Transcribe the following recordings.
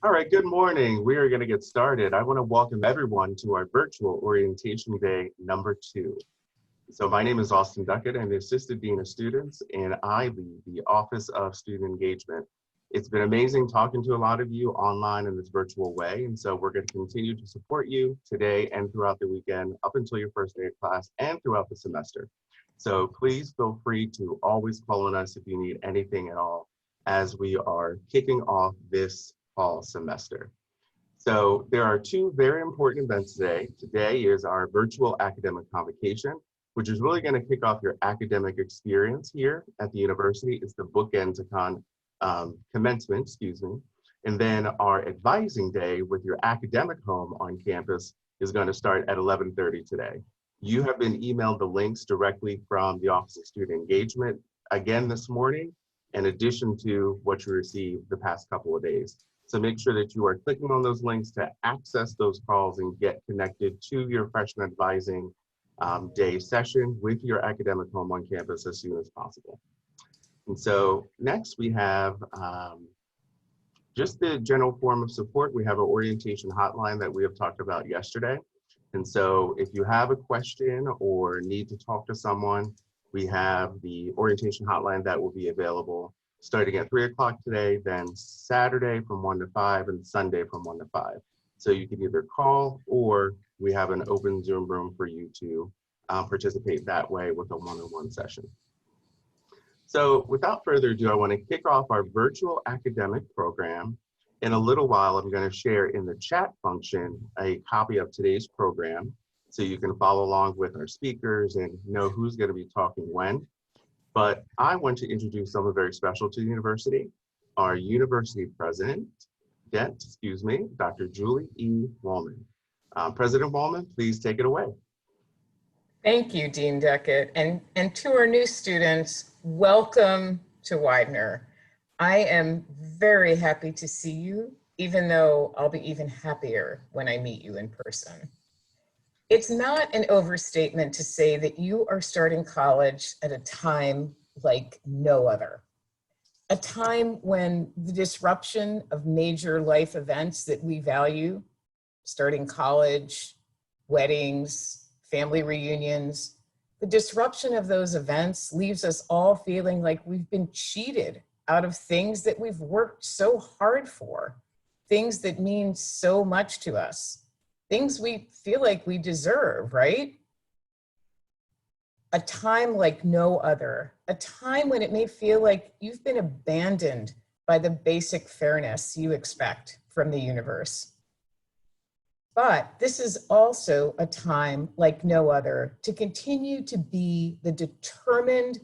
All right, good morning. We are going to get started. I want to welcome everyone to our virtual orientation day number 2. So my name is Austin Duckett. I'm the Assistant Dean of Students, and I lead the Office of Student Engagement. It's been amazing talking to a lot of you online in this virtual way, and so we're going to continue to support you today and throughout the weekend up until your first day of class and throughout the semester. So please feel free to always call on us if you need anything at all as we are kicking off this fall semester. So there are 2 very important events today. Today is our virtual academic convocation, which is really going to kick off your academic experience here at the university. It's the bookend to commencement, And then our advising day with your academic home on campus is going to start at 11:30 today. You have been emailed the links directly from the Office of Student Engagement again this morning, in addition to what you received the past couple of days. So make sure that you are clicking on those links to access those calls and get connected to your freshman advising day session with your academic home on campus as soon as possible. And so next we have just the general form of support. We have an orientation hotline that we have talked about yesterday. And so if you have a question or need to talk to someone, we have the orientation hotline that will be available starting at 3 o'clock today, then Saturday from 1 to 5, and Sunday from 1 to 5. So you can either call or we have an open Zoom room for you to participate that way with a one-on-one session. So without further ado, I want to kick off our virtual academic program. In a little while, I'm going to share in the chat function a copy of today's program so you can follow along with our speakers and know who's going to be talking when. But I want to introduce someone very special to the university, our university president, Dr. Julie E. Wollman. President Wollman, please take it away. Thank you, Dean Duckett. And to our new students, welcome to Widener. I am very happy to see you, even though I'll be even happier when I meet you in person. It's not an overstatement to say that you are starting college at a time like no other. A time when the disruption of major life events that we value, starting college, weddings, family reunions, the disruption of those events leaves us all feeling like we've been cheated out of things that we've worked so hard for, things that mean so much to us, things we feel like we deserve, right? A time like no other, a time when it may feel like you've been abandoned by the basic fairness you expect from the universe. But this is also a time like no other to continue to be the determined,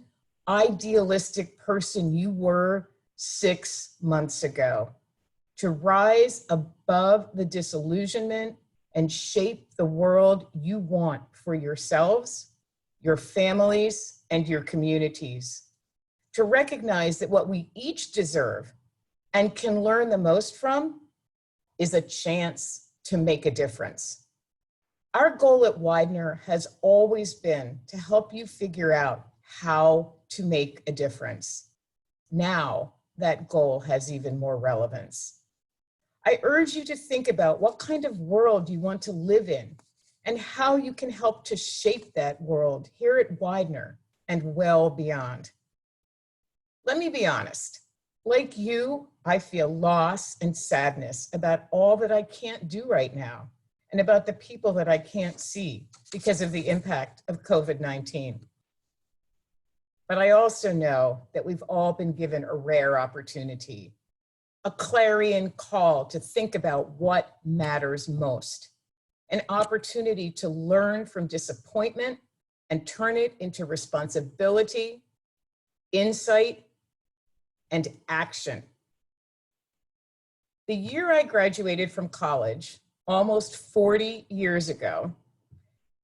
idealistic person you were 6 months ago, to rise above the disillusionment and shape the world you want for yourselves, your families, and your communities. To recognize that what we each deserve and can learn the most from is a chance to make a difference. Our goal at Widener has always been to help you figure out how to make a difference. Now, that goal has even more relevance. I urge you to think about what kind of world you want to live in and how you can help to shape that world here at Widener and well beyond. Let me be honest. Like you, I feel loss and sadness about all that I can't do right now and about the people that I can't see because of the impact of COVID-19. But I also know that we've all been given a rare opportunity, a clarion call to think about what matters most, an opportunity to learn from disappointment and turn it into responsibility, insight, and action. The year I graduated from college, almost 40 years ago,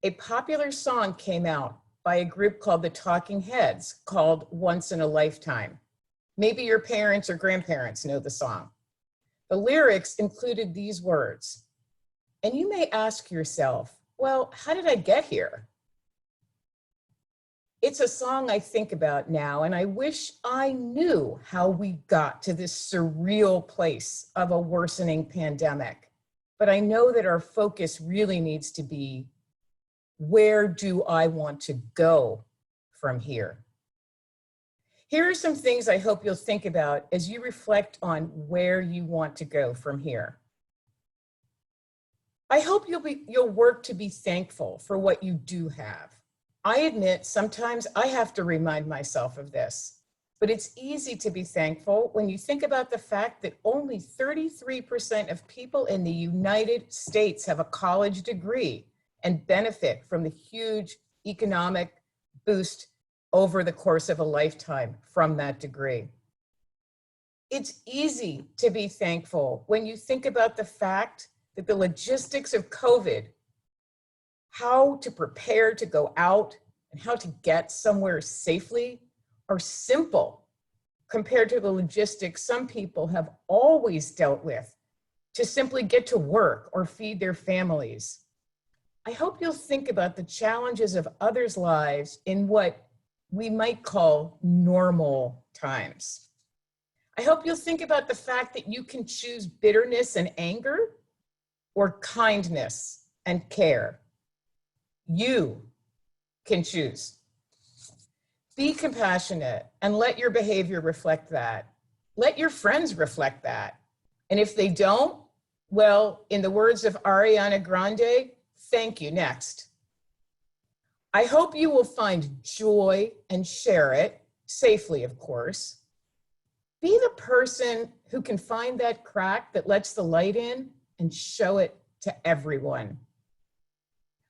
a popular song came out by a group called the Talking Heads called Once in a Lifetime. Maybe your parents or grandparents know the song. The lyrics included these words, and you may ask yourself, well, how did I get here? It's a song I think about now, and I wish I knew how we got to this surreal place of a worsening pandemic. But I know that our focus really needs to be, where do I want to go from here? Here are some things I hope you'll think about as you reflect on where you want to go from here. I hope you'll work to be thankful for what you do have. I admit sometimes I have to remind myself of this, but it's easy to be thankful when you think about the fact that only 33% of people in the United States have a college degree and benefit from the huge economic boost over the course of a lifetime from that degree. It's easy to be thankful when you think about the fact that the logistics of COVID, how to prepare to go out and how to get somewhere safely, are simple compared to the logistics some people have always dealt with to simply get to work or feed their families. I hope you'll think about the challenges of others' lives in what we might call normal times. I hope you'll think about the fact that you can choose bitterness and anger or kindness and care. You can choose. Be compassionate and let your behavior reflect that. Let your friends reflect that. And if they don't, well, in the words of Ariana Grande, thank you next. I hope you will find joy and share it, safely, of course. Be the person who can find that crack that lets the light in and show it to everyone.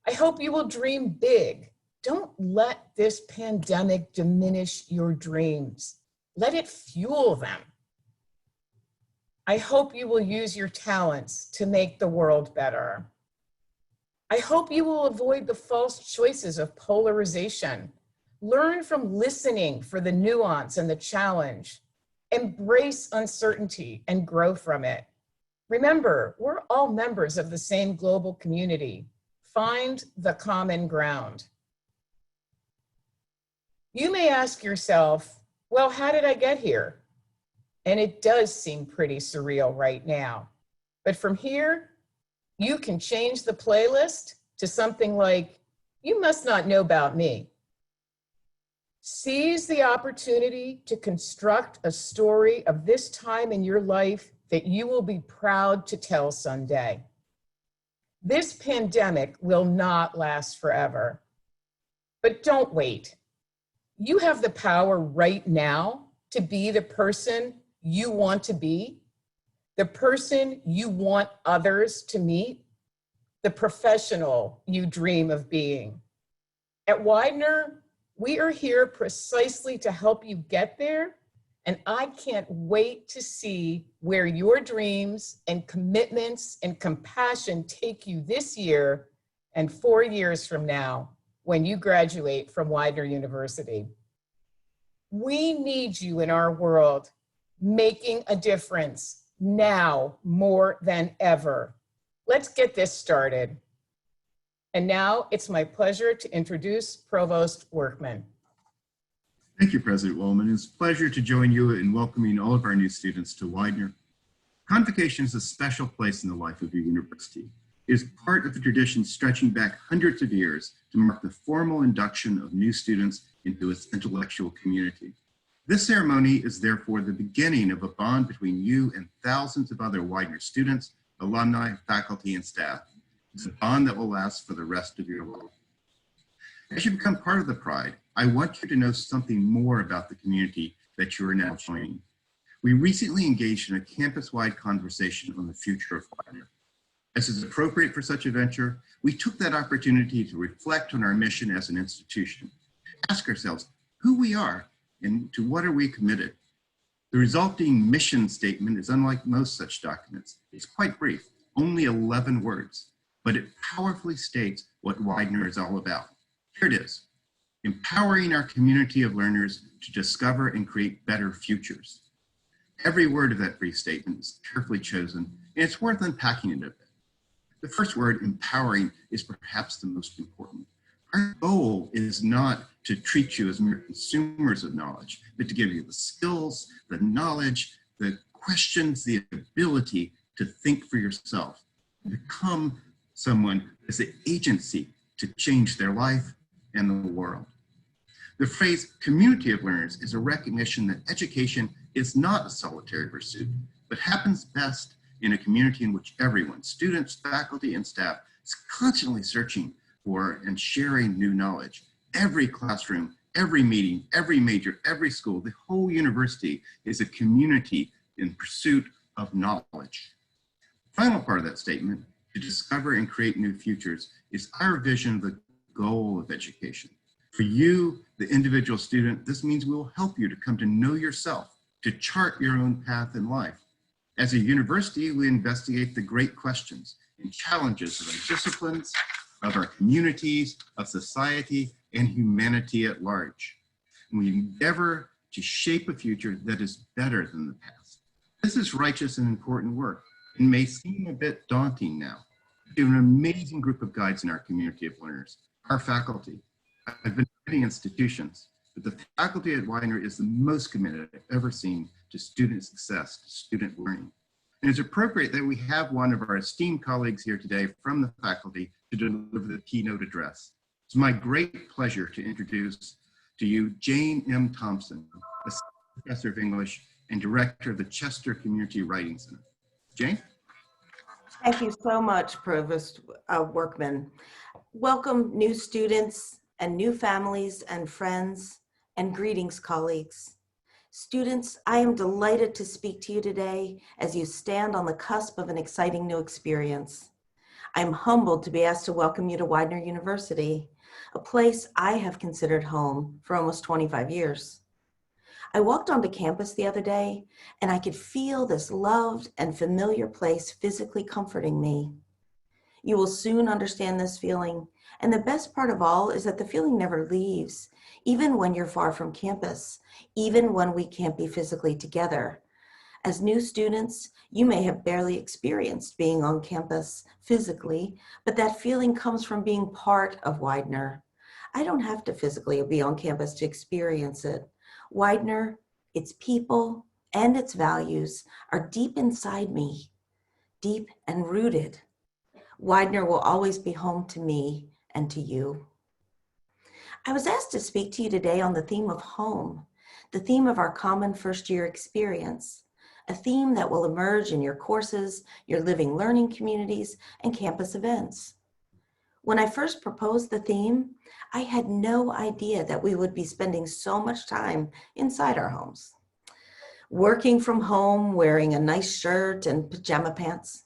I hope you will dream big. Don't let this pandemic diminish your dreams. Let it fuel them. I hope you will use your talents to make the world better. I hope you will avoid the false choices of polarization. Learn from listening for the nuance and the challenge. Embrace uncertainty and grow from it. Remember, we're all members of the same global community. Find the common ground. You may ask yourself, well, how did I get here? And it does seem pretty surreal right now. But from here, you can change the playlist to something like, you must not know about me. Seize the opportunity to construct a story of this time in your life that you will be proud to tell someday. This pandemic will not last forever, but don't wait. You have the power right now to be the person you want to be, the person you want others to meet, the professional you dream of being. At Widener, we are here precisely to help you get there, and I can't wait to see where your dreams and commitments and compassion take you this year and 4 years from now when you graduate from Widener University. We need you in our world, making a difference now more than ever. Let's get this started. And now it's my pleasure to introduce Provost Workman. Thank you, President Wollman. It's a pleasure to join you in welcoming all of our new students to Widener. Convocation is a special place in the life of your university. It is part of the tradition stretching back hundreds of years to mark the formal induction of new students into its intellectual community. This ceremony is therefore the beginning of a bond between you and thousands of other Widener students, alumni, faculty, and staff. It's a bond that will last for the rest of your life. As you become part of the Pride, I want you to know something more about the community that you are now joining. We recently engaged in a campus-wide conversation on the future of Widener. As is appropriate for such a venture, we took that opportunity to reflect on our mission as an institution, ask ourselves who we are and to what are we committed. The resulting mission statement is unlike most such documents. It's quite brief, only 11 words, but it powerfully states what Widener is all about. Here it is: empowering our community of learners to discover and create better futures. Every word of that brief statement is carefully chosen, and it's worth unpacking it a bit. The first word, empowering, is perhaps the most important. Our goal is not to treat you as mere consumers of knowledge, but to give you the skills, the knowledge, the questions, the ability to think for yourself, become someone who has the agency to change their life and the world. The phrase community of learners is a recognition that education is not a solitary pursuit, but happens best in a community in which everyone, students, faculty, and staff, is constantly searching for and sharing new knowledge. Every classroom, every meeting, every major, every school, the whole university is a community in pursuit of knowledge. The final part of that statement, to discover and create new futures, is our vision of the goal of education. For you, the individual student, this means we will help you to come to know yourself, to chart your own path in life. As a university, we investigate the great questions and challenges of our disciplines, of our communities, of society, and humanity at large. And we endeavor to shape a future that is better than the past. This is righteous and important work. It may seem a bit daunting now. We have an amazing group of guides in our community of learners, our faculty. I've been in many institutions, but the faculty at Widener is the most committed I've ever seen to student success, to student learning. And it's appropriate that we have one of our esteemed colleagues here today from the faculty to deliver the keynote address. It's my great pleasure to introduce to you Jayne M. Thompson, Assistant Professor of English and Director of the Chester Community Writing Center. Jayne? Thank you so much, Provost Workman. Welcome new students and new families and friends, and greetings, colleagues. Students, I am delighted to speak to you today as you stand on the cusp of an exciting new experience. I'm humbled to be asked to welcome you to Widener University, a place I have considered home for almost 25 years. I walked onto campus the other day, and I could feel this loved and familiar place physically comforting me. You will soon understand this feeling, and the best part of all is that the feeling never leaves, even when you're far from campus, even when we can't be physically together. As new students, you may have barely experienced being on campus physically, but that feeling comes from being part of Widener. I don't have to physically be on campus to experience it. Widener, its people, and its values are deep inside me, deep and rooted. Widener will always be home to me and to you. I was asked to speak to you today on the theme of home, the theme of our common first-year experience, a theme that will emerge in your courses, your living learning communities, and campus events. When I first proposed the theme, I had no idea that we would be spending so much time inside our homes. Working from home, wearing a nice shirt and pajama pants,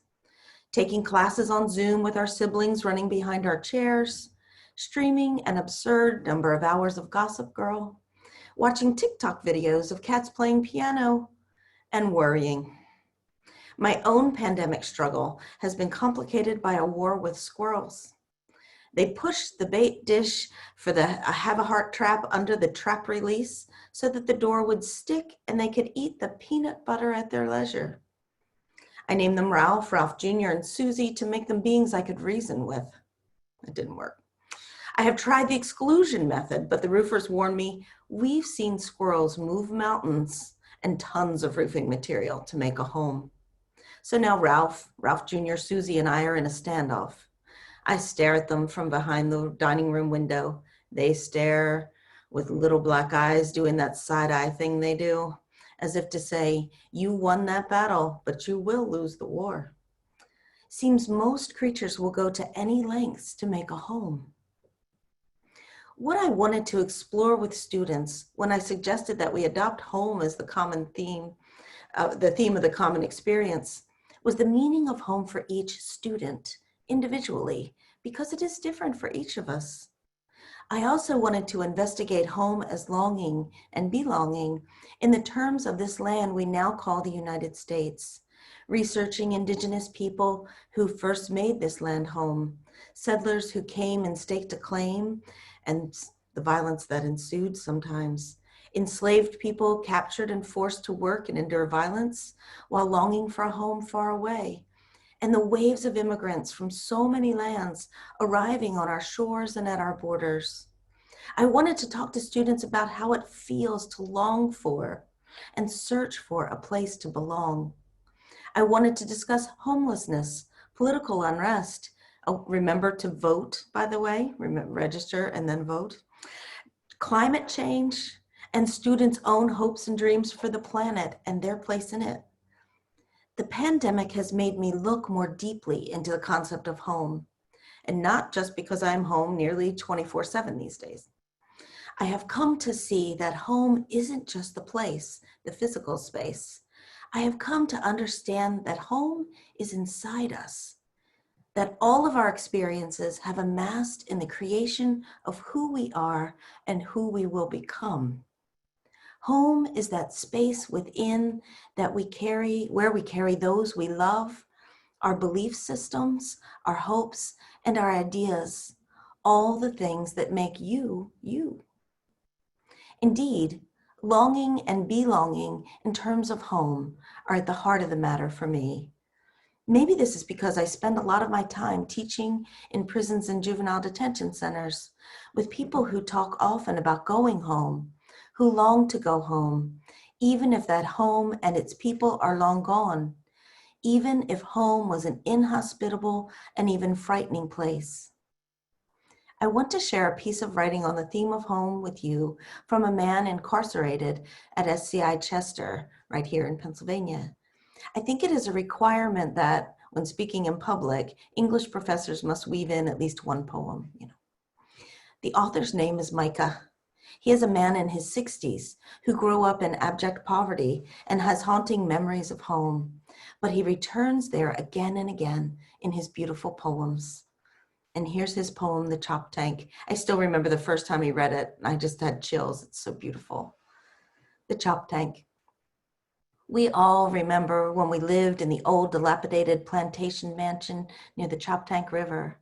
taking classes on Zoom with our siblings running behind our chairs, streaming an absurd number of hours of Gossip Girl, watching TikTok videos of cats playing piano, and worrying. My own pandemic struggle has been complicated by a war with squirrels. They pushed the bait dish for the have a heart trap under the trap release so that the door would stick and they could eat the peanut butter at their leisure. I named them Ralph Jr., and Susie to make them beings I could reason with. It didn't work. I have tried the exclusion method, but the roofers warned me, we've seen squirrels move mountains and tons of roofing material to make a home. So now Ralph Jr., Susie, and I are in a standoff. I stare at them from behind the dining room window. They stare with little black eyes doing that side-eye thing they do, as if to say, you won that battle, but you will lose the war. Seems most creatures will go to any lengths to make a home. What I wanted to explore with students when I suggested that we adopt home as the common theme, the theme of the common experience, was the meaning of home for each student individually, because it is different for each of us. I also wanted to investigate home as longing and belonging in the terms of this land we now call the United States, researching indigenous people who first made this land home, settlers who came and staked a claim, and the violence that ensued sometimes, enslaved people captured and forced to work and endure violence while longing for a home far away, and the waves of immigrants from so many lands arriving on our shores and at our borders. I wanted to talk to students about how it feels to long for and search for a place to belong. I wanted to discuss homelessness, political unrest. Oh, remember to vote, by the way, register and then vote. Climate change, and students' own hopes and dreams for the planet and their place in it. The pandemic has made me look more deeply into the concept of home, and not just because I'm home nearly 24/7 these days. I have come to see that home isn't just the place, the physical space. I have come to understand that home is inside us, that all of our experiences have amassed in the creation of who we are and who we will become. Home is that space within that we carry, where we carry those we love, our belief systems, our hopes, and our ideas, all the things that make you, you. Indeed, longing and belonging in terms of home are at the heart of the matter for me. Maybe this is because I spend a lot of my time teaching in prisons and juvenile detention centers with people who talk often about going home, who long to go home, even if that home and its people are long gone, even if home was an inhospitable and even frightening place. I want to share a piece of writing on the theme of home with you from a man incarcerated at SCI Chester, right here in Pennsylvania. I think it is a requirement that when speaking in public, English professors must weave in at least one poem. The author's name is Micah. He is a man in his 60s who grew up in abject poverty and has haunting memories of home, but he returns there again and again in his beautiful poems. And here's his poem, The Chop Tank. I still remember the first time he read it. I just had chills. It's so beautiful. The Chop Tank. We all remember when we lived in the old dilapidated plantation mansion near the Choptank River,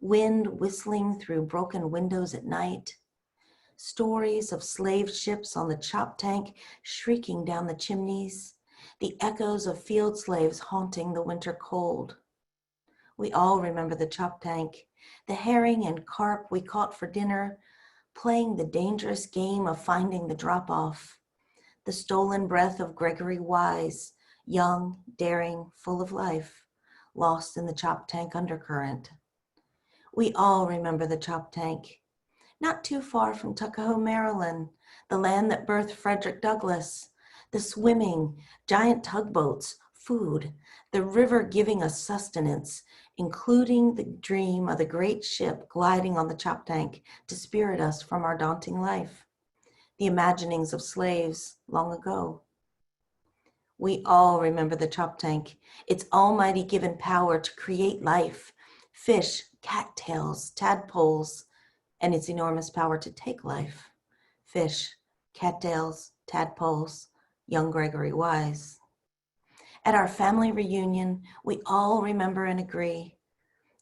wind whistling through broken windows at night, stories of slave ships on the Choptank shrieking down the chimneys, the echoes of field slaves haunting the winter cold. We all remember the Choptank, the herring and carp we caught for dinner, playing the dangerous game of finding the drop-off, the stolen breath of Gregory Wise, young, daring, full of life, lost in the Choptank undercurrent. We all remember the Choptank, not too far from Tuckahoe, Maryland, the land that birthed Frederick Douglass, the swimming, giant tugboats, food, the river giving us sustenance, including the dream of the great ship gliding on the Choptank to spirit us from our daunting life, the imaginings of slaves long ago. We all remember the Choptank, its almighty given power to create life, fish, cattails, tadpoles, and its enormous power to take life, fish, cattails, tadpoles, young Gregory Wise. At our family reunion, we all remember and agree.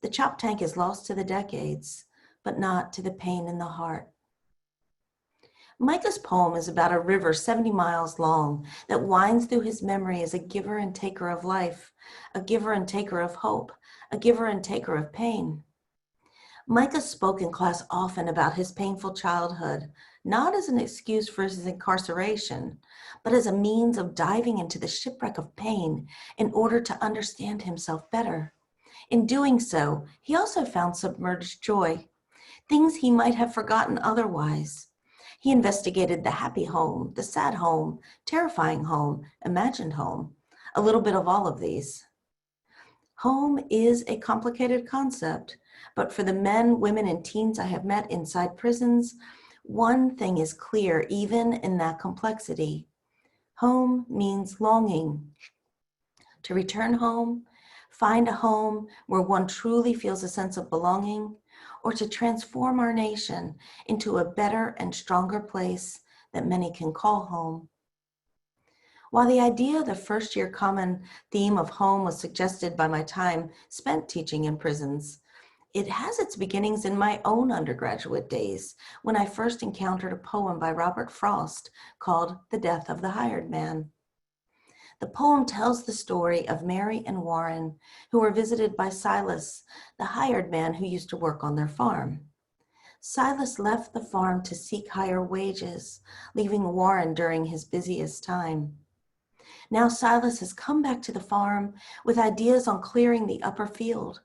The Choptank is lost to the decades, but not to the pain in the heart. Micah's poem is about a river 70 miles long that winds through his memory as a giver and taker of life, a giver and taker of hope, a giver and taker of pain. Micah spoke in class often about his painful childhood, not as an excuse for his incarceration, but as a means of diving into the shipwreck of pain in order to understand himself better. In doing so, he also found submerged joy, things he might have forgotten otherwise. He investigated the happy home, the sad home, terrifying home, imagined home, a little bit of all of these. Home is a complicated concept, but for the men, women, and teens I have met inside prisons, one thing is clear even in that complexity. Home means longing. To return home, find a home where one truly feels a sense of belonging, or to transform our nation into a better and stronger place that many can call home. While the idea of the first-year common theme of home was suggested by my time spent teaching in prisons, it has its beginnings in my own undergraduate days when I first encountered a poem by Robert Frost called The Death of the Hired Man. The poem tells the story of Mary and Warren, who were visited by Silas, the hired man who used to work on their farm. Silas left the farm to seek higher wages, leaving Warren during his busiest time. Now Silas has come back to the farm with ideas on clearing the upper field,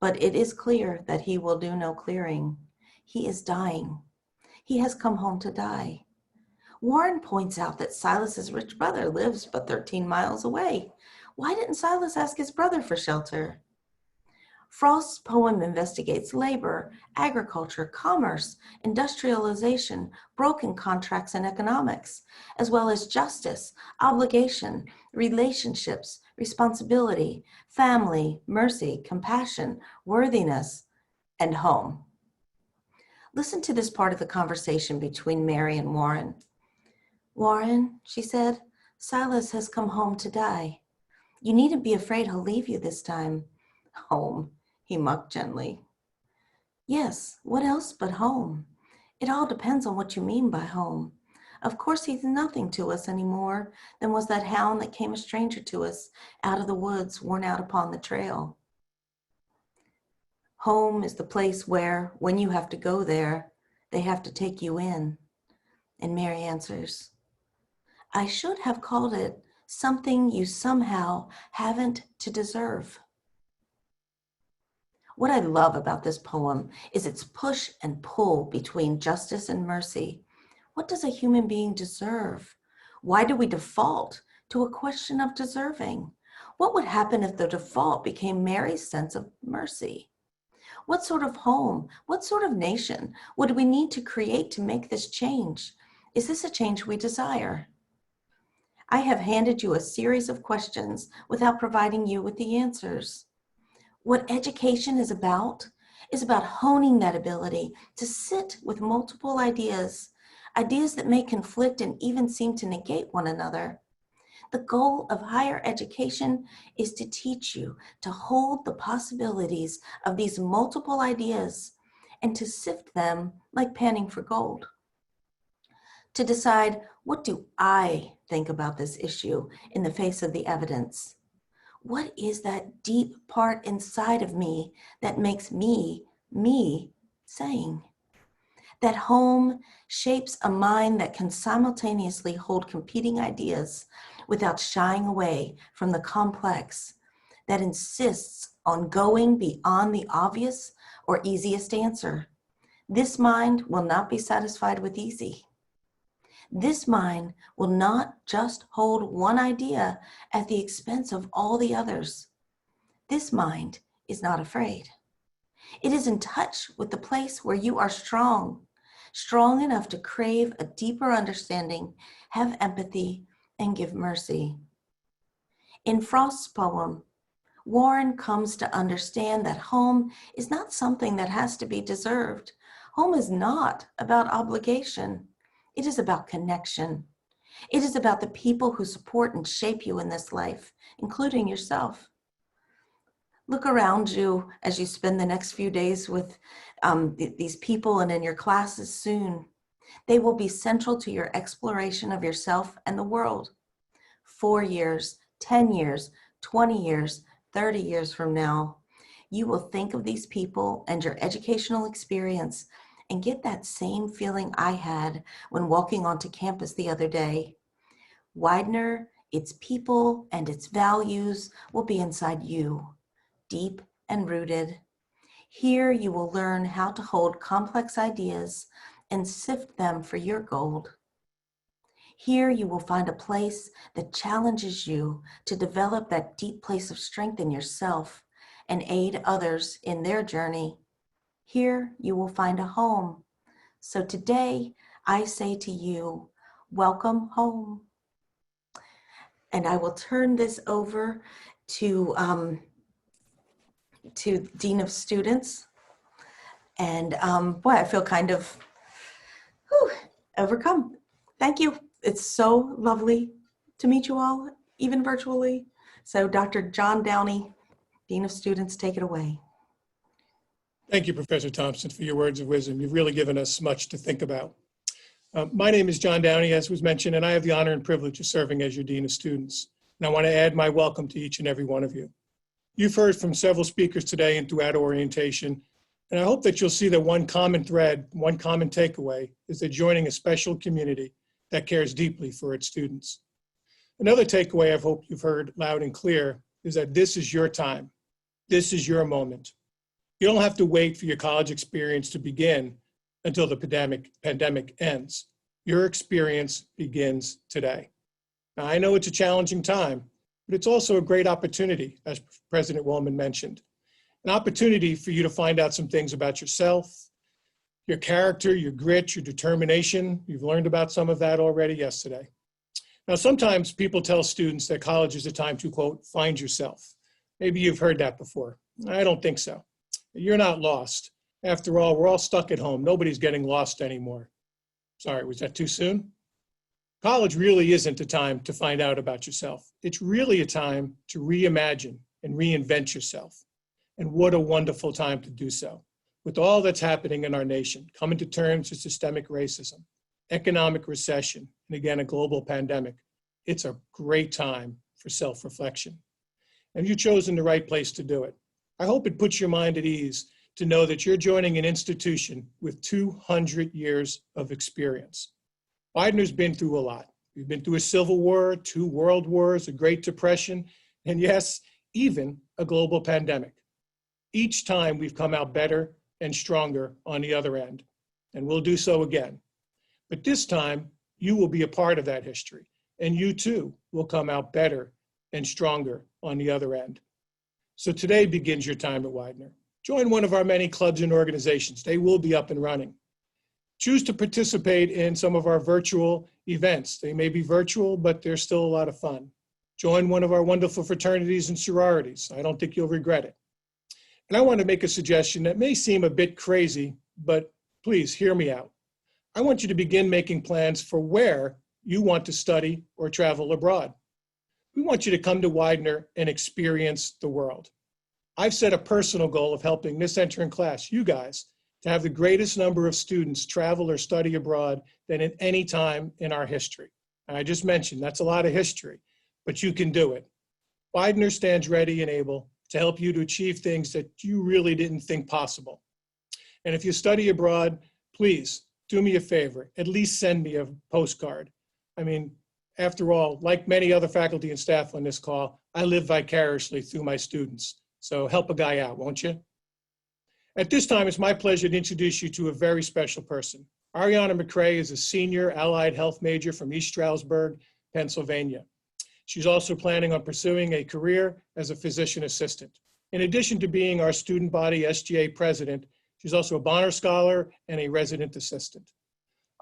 but it is clear that he will do no clearing. He is dying. He has come home to die. Warren points out that Silas's rich brother lives but 13 miles away. Why didn't Silas ask his brother for shelter? Frost's poem investigates labor, agriculture, commerce, industrialization, broken contracts and economics, as well as justice, obligation, relationships, responsibility, family, mercy, compassion, worthiness, and home. Listen to this part of the conversation between Mary and Warren. Warren, she said, Silas has come home to die. You needn't be afraid he'll leave you this time. Home, he mocked gently. Yes, what else but home? It all depends on what you mean by home. Of course, he's nothing to us anymore than was that hound that came a stranger to us out of the woods, worn out upon the trail. Home is the place where, when you have to go there, they have to take you in. And Mary answers, I should have called it something you somehow haven't to deserve. What I love about this poem is its push and pull between justice and mercy. What does a human being deserve? Why do we default to a question of deserving? What would happen if the default became Mary's sense of mercy? What sort of home, what sort of nation would we need to create to make this change? Is this a change we desire? I have handed you a series of questions without providing you with the answers. What education is about honing that ability to sit with multiple ideas that may conflict and even seem to negate one another. The goal of higher education is to teach you to hold the possibilities of these multiple ideas and to sift them like panning for gold. To decide, what do I think about this issue in the face of the evidence? What is that deep part inside of me that makes me saying? That home shapes a mind that can simultaneously hold competing ideas without shying away from the complex, that insists on going beyond the obvious or easiest answer. This mind will not be satisfied with easy. This mind will not just hold one idea at the expense of all the others. This mind is not afraid. It is in touch with the place where you are strong enough to crave a deeper understanding, have empathy, and give mercy. In Frost's poem, Warren comes to understand that home is not something that has to be deserved. Home is not about obligation. It is about connection. It is about the people who support and shape you in this life, including yourself. Look around you as you spend the next few days with these people and in your classes soon. They will be central to your exploration of yourself and the world. 4 years, 10 years, 20 years, 30 years from now, you will think of these people and your educational experience and get that same feeling I had when walking onto campus the other day. Widener, its people, and its values will be inside you, deep and rooted. Here you will learn how to hold complex ideas and sift them for your gold. Here you will find a place that challenges you to develop that deep place of strength in yourself and aid others in their journey. Here you will find a home. So today I say to you, welcome home. And I will turn this over to Dean of Students. And boy, I feel kind of overcome. Thank you. It's so lovely to meet you all, even virtually. So Dr. John Downey, Dean of Students, take it away. Thank you, Professor Thompson, for your words of wisdom. You've really given us much to think about. My name is John Downey, as was mentioned, and I have the honor and privilege of serving as your Dean of Students. and I want to add my welcome to each and every one of you. You've heard from several speakers today and throughout orientation, and I hope that you'll see that one common thread, one common takeaway is that joining a special community that cares deeply for its students. Another takeaway I hope you've heard loud and clear is that this is your time. This is your moment. You don't have to wait for your college experience to begin until the pandemic ends. Your experience begins today. Now, I know it's a challenging time, but it's also a great opportunity, as President Wollman mentioned. An opportunity for you to find out some things about yourself, your character, your grit, your determination. You've learned about some of that already yesterday. Now, sometimes people tell students that college is a time to, quote, find yourself. Maybe you've heard that before. I don't think so. You're not lost. After all, we're all stuck at home. Nobody's getting lost anymore. Sorry, was that too soon? College really isn't a time to find out about yourself. It's really a time to reimagine and reinvent yourself. And what a wonderful time to do so. With all that's happening in our nation, coming to terms with systemic racism, economic recession, and again, a global pandemic, it's a great time for self-reflection. And you've chosen the right place to do it. I hope it puts your mind at ease to know that you're joining an institution with 200 years of experience. Widener's been through a lot. We've been through a civil war, 2 world wars, a Great Depression, and yes, even a global pandemic. Each time we've come out better and stronger on the other end, and we'll do so again. But this time, you will be a part of that history, and you too will come out better and stronger on the other end. So today begins your time at Widener. Join one of our many clubs and organizations. They will be up and running. Choose to participate in some of our virtual events. They may be virtual, but they're still a lot of fun. Join one of our wonderful fraternities and sororities. I don't think you'll regret it. And I want to make a suggestion that may seem a bit crazy, but please hear me out. I want you to begin making plans for where you want to study or travel abroad. We want you to come to Widener and experience the world. I've set a personal goal of helping this entering class, you guys, to have the greatest number of students travel or study abroad than at any time in our history. And I just mentioned that's a lot of history, but you can do it. Widener stands ready and able to help you to achieve things that you really didn't think possible. And if you study abroad, please do me a favor, at least send me a postcard. I mean, after all, like many other faculty and staff on this call, I live vicariously through my students. So help a guy out, won't you? At this time, it's my pleasure to introduce you to a very special person. Ariana McCrae is a senior allied health major from East Stroudsburg, Pennsylvania. She's also planning on pursuing a career as a physician assistant. In addition to being our student body SGA president, she's also a Bonner Scholar and a resident assistant.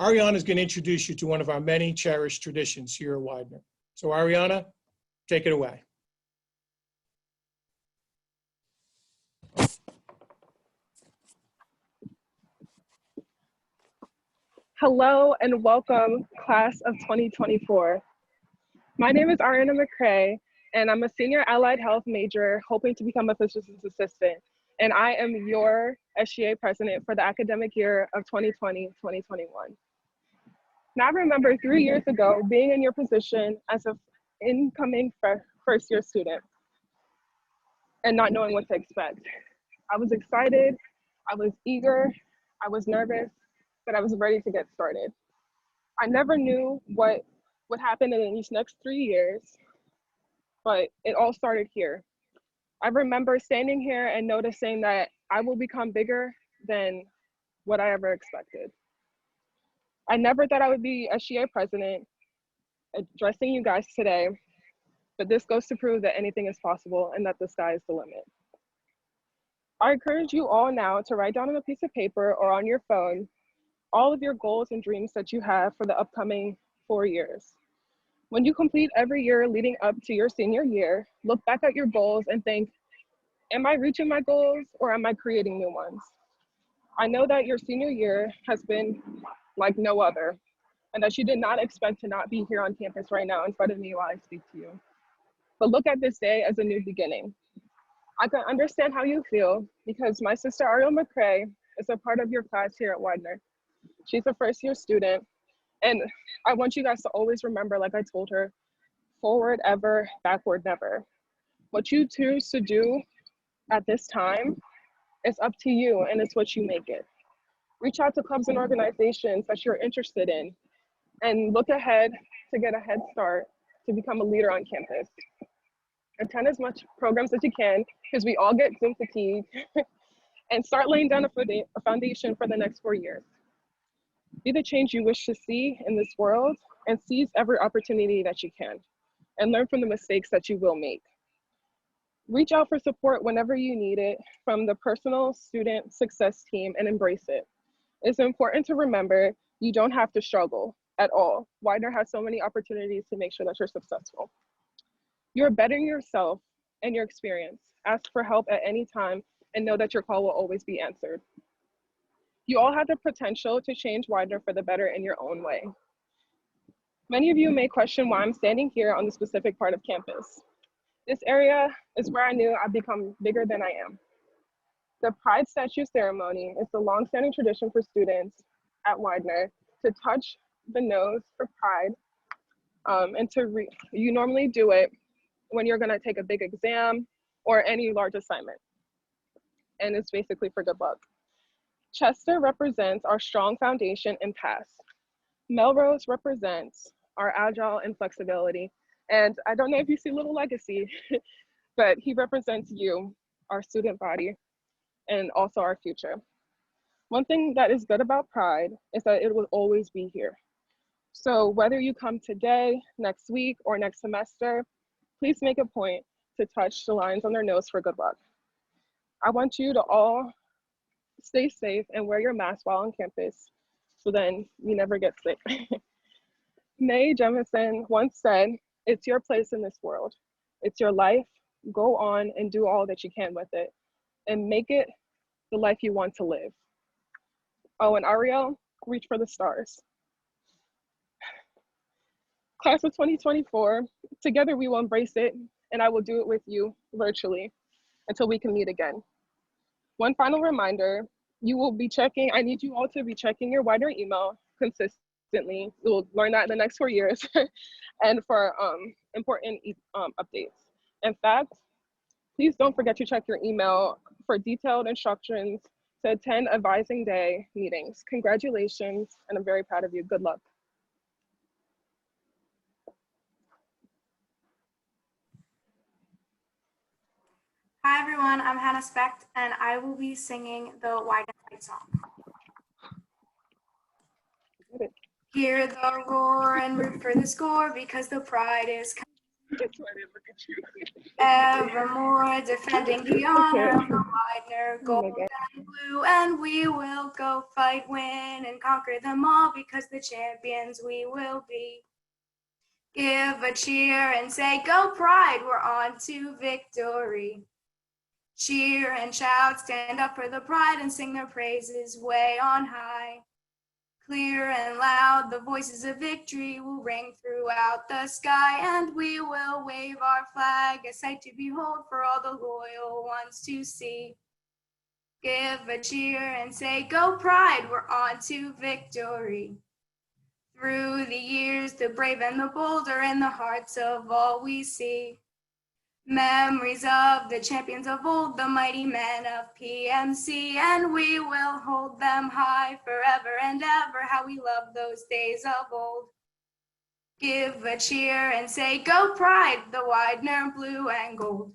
Ariana is going to introduce you to one of our many cherished traditions here at Widener. So Ariana, take it away. Hello and welcome, class of 2024. My name is Ariana McCrae, and I'm a senior allied health major hoping to become a physician's assistant. And I am your SGA president for the academic year of 2020-2021. Now I remember 3 years ago being in your position as an incoming first year student and not knowing what to expect. I was excited, I was eager, I was nervous, but I was ready to get started. I never knew what would happen in these next 3 years, but it all started here. I remember standing here and noticing that I will become bigger than what I ever expected. I never thought I would be SGA president addressing you guys today, but this goes to prove that anything is possible and that the sky is the limit. I encourage you all now to write down on a piece of paper or on your phone all of your goals and dreams that you have for the upcoming 4 years. When you complete every year leading up to your senior year, look back at your goals and think, am I reaching my goals or am I creating new ones? I know that your senior year has been like no other, and that you did not expect to not be here on campus right now in front of me while I speak to you. But look at this day as a new beginning. I can understand how you feel because my sister Ariel McCrae is a part of your class here at Widener. She's a first year student, and I want you guys to always remember, like I told her, Forward ever, backward never. What you choose to do at this time is up to you, and it's what you make it. Reach out to clubs and organizations that you're interested in and look ahead to get a head start to become a leader on campus. Attend as much programs as you can, because we all get Zoom fatigue, and start laying down a foundation for the next 4 years. Be the change you wish to see in this world, and seize every opportunity that you can, and learn from the mistakes that you will make. Reach out for support whenever you need it from the personal student success team, and embrace it. It's important to remember you don't have to struggle at all. Widener has so many opportunities to make sure that you're successful. You're bettering yourself and your experience. Ask for help at any time, and know that your call will always be answered. You all have the potential to change Widener for the better in your own way. Many of you may question why I'm standing here on the specific part of campus. This area is where I knew I'd become bigger than I am. The Pride Statue ceremony is the longstanding tradition for students at Widener to touch the nose for pride, and you normally do it when you're gonna take a big exam or any large assignment. And it's basically for good luck. Chester represents our strong foundation and past. Melrose represents our agile and flexibility. And I don't know if you see Little Legacy, but he represents you, our student body, and also our future. One thing that is good about Pride is that it will always be here. So whether you come today, next week, or next semester, please make a point to touch the lines on their nose for good luck. I want you to all stay safe and wear your mask while on campus, so then you never get sick. Mae Jemison once said, "It's your place in this world. It's your life. Go on and do all that you can with it, and make it the life you want to live." Oh, and Ariel, reach for the stars. Class of 2024, together we will embrace it, and I will do it with you virtually until we can meet again. One final reminder, I need you all to be checking your Widener email consistently. You'll learn that in the next 4 years, and for important updates. In fact, please don't forget to check your email for detailed instructions to attend advising day meetings. Congratulations, and I'm very proud of you. Good luck. Hi everyone, I'm Hannah Specht, and I will be singing the Widener fight song. Hear the roar and root for the score, because the pride is coming. That's why I didn't look at you. Evermore defending the honor of the Widener gold and blue, and we will go fight, win, and conquer them all, because the champions we will be. Give a cheer and say, "Go Pride, we're on to victory." Cheer and shout, stand up for the pride, and sing their praises way on high. Clear and loud, the voices of victory will ring throughout the sky, and we will wave our flag, a sight to behold for all the loyal ones to see. Give a cheer and say, "Go Pride, we're on to victory." Through the years, the brave and the bold are in the hearts of all we see. Memories of the champions of old, the mighty men of PMC, and we will hold them high forever and ever. How we love those days of old. Give a cheer and say, "Go Pride, the Widener blue and gold."